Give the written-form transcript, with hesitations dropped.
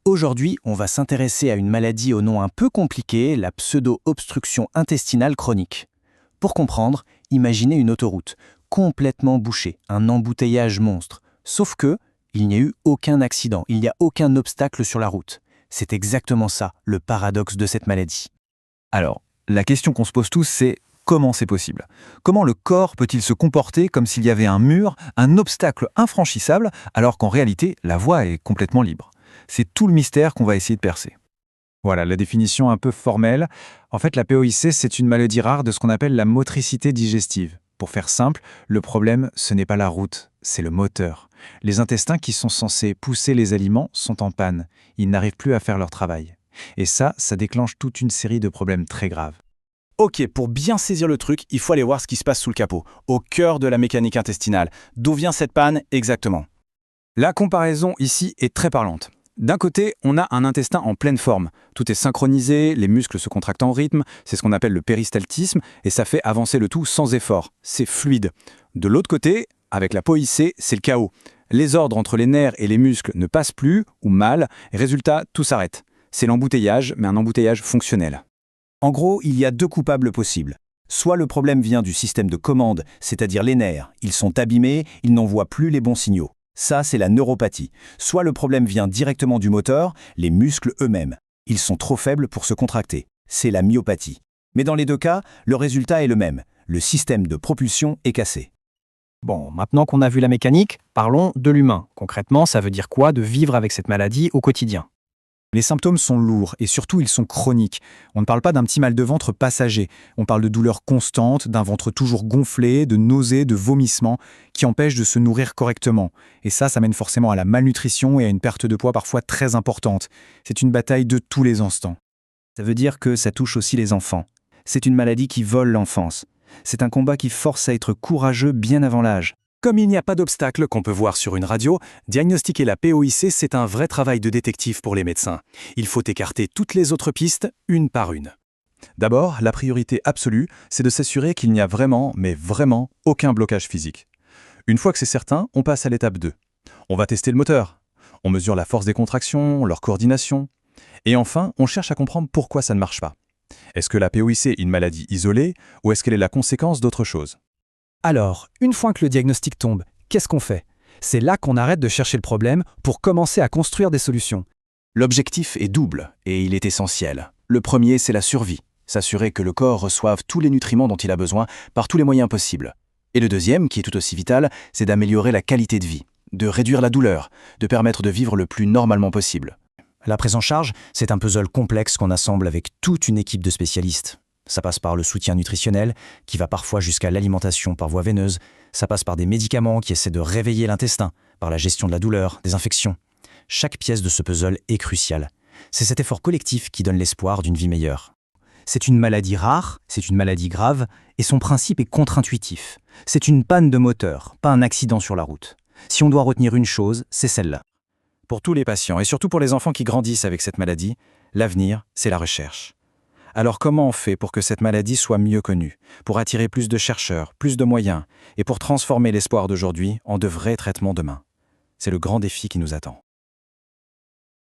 Aujourd'hui, on va s'intéresser à une maladie au nom un peu compliqué, la pseudo-obstruction intestinale chronique. Pour comprendre, imaginez une autoroute, complètement bouchée, un embouteillage monstre. Sauf que, il n'y a eu aucun accident, il n'y a aucun obstacle sur la route. C'est exactement ça, le paradoxe de cette maladie. Alors, la question qu'on se pose tous, c'est comment c'est possible? Comment le corps peut-il se comporter comme s'il y avait un mur, un obstacle infranchissable, alors qu'en réalité, la voie est complètement libre? C'est tout le mystère qu'on va essayer de percer. Voilà, la définition un peu formelle. En fait, la POIC, c'est une maladie rare de ce qu'on appelle la motricité digestive. Pour faire simple, le problème, ce n'est pas la route, c'est le moteur. Les intestins qui sont censés pousser les aliments sont en panne. Ils n'arrivent plus à faire leur travail. Et ça déclenche toute une série de problèmes très graves. Ok, pour bien saisir le truc, il faut aller voir ce qui se passe sous le capot, au cœur de la mécanique intestinale. D'où vient cette panne exactement? La comparaison ici est très parlante. D'un côté, on a un intestin en pleine forme. Tout est synchronisé, les muscles se contractent en rythme, c'est ce qu'on appelle le péristaltisme, et ça fait avancer le tout sans effort. C'est fluide. De l'autre côté, avec la POIC, c'est le chaos. Les ordres entre les nerfs et les muscles ne passent plus, ou mal, et résultat, tout s'arrête. C'est l'embouteillage, mais un embouteillage fonctionnel. En gros, il y a deux coupables possibles. Soit le problème vient du système de commande, c'est-à-dire les nerfs. Ils sont abîmés, ils n'envoient plus les bons signaux. Ça, c'est la neuropathie. Soit le problème vient directement du moteur, les muscles eux-mêmes. Ils sont trop faibles pour se contracter. C'est la myopathie. Mais dans les deux cas, le résultat est le même. Le système de propulsion est cassé. Bon, maintenant qu'on a vu la mécanique, parlons de l'humain. Concrètement, ça veut dire quoi de vivre avec cette maladie au quotidien? Les symptômes sont lourds et surtout ils sont chroniques. On ne parle pas d'un petit mal de ventre passager. On parle de douleurs constantes, d'un ventre toujours gonflé, de nausées, de vomissements qui empêchent de se nourrir correctement. Et ça mène forcément à la malnutrition et à une perte de poids parfois très importante. C'est une bataille de tous les instants. Ça veut dire que ça touche aussi les enfants. C'est une maladie qui vole l'enfance. C'est un combat qui force à être courageux bien avant l'âge. Comme il n'y a pas d'obstacle qu'on peut voir sur une radio, diagnostiquer la POIC, c'est un vrai travail de détective pour les médecins. Il faut écarter toutes les autres pistes, une par une. D'abord, la priorité absolue, c'est de s'assurer qu'il n'y a vraiment, mais vraiment, aucun blocage physique. Une fois que c'est certain, on passe à l'étape 2. On va tester le moteur. On mesure la force des contractions, leur coordination. Et enfin, on cherche à comprendre pourquoi ça ne marche pas. Est-ce que la POIC est une maladie isolée ou est-ce qu'elle est la conséquence d'autre chose? Alors, une fois que le diagnostic tombe, qu'est-ce qu'on fait? C'est là qu'on arrête de chercher le problème pour commencer à construire des solutions. L'objectif est double et il est essentiel. Le premier, c'est la survie. S'assurer que le corps reçoive tous les nutriments dont il a besoin par tous les moyens possibles. Et le deuxième, qui est tout aussi vital, c'est d'améliorer la qualité de vie, de réduire la douleur, de permettre de vivre le plus normalement possible. La prise en charge, c'est un puzzle complexe qu'on assemble avec toute une équipe de spécialistes. Ça passe par le soutien nutritionnel, qui va parfois jusqu'à l'alimentation par voie veineuse. Ça passe par des médicaments qui essaient de réveiller l'intestin, par la gestion de la douleur, des infections. Chaque pièce de ce puzzle est cruciale. C'est cet effort collectif qui donne l'espoir d'une vie meilleure. C'est une maladie rare, c'est une maladie grave, et son principe est contre-intuitif. C'est une panne de moteur, pas un accident sur la route. Si on doit retenir une chose, c'est celle-là. Pour tous les patients, et surtout pour les enfants qui grandissent avec cette maladie, l'avenir, c'est la recherche. Alors comment on fait pour que cette maladie soit mieux connue, pour attirer plus de chercheurs, plus de moyens, et pour transformer l'espoir d'aujourd'hui en de vrais traitements demain? C'est le grand défi qui nous attend.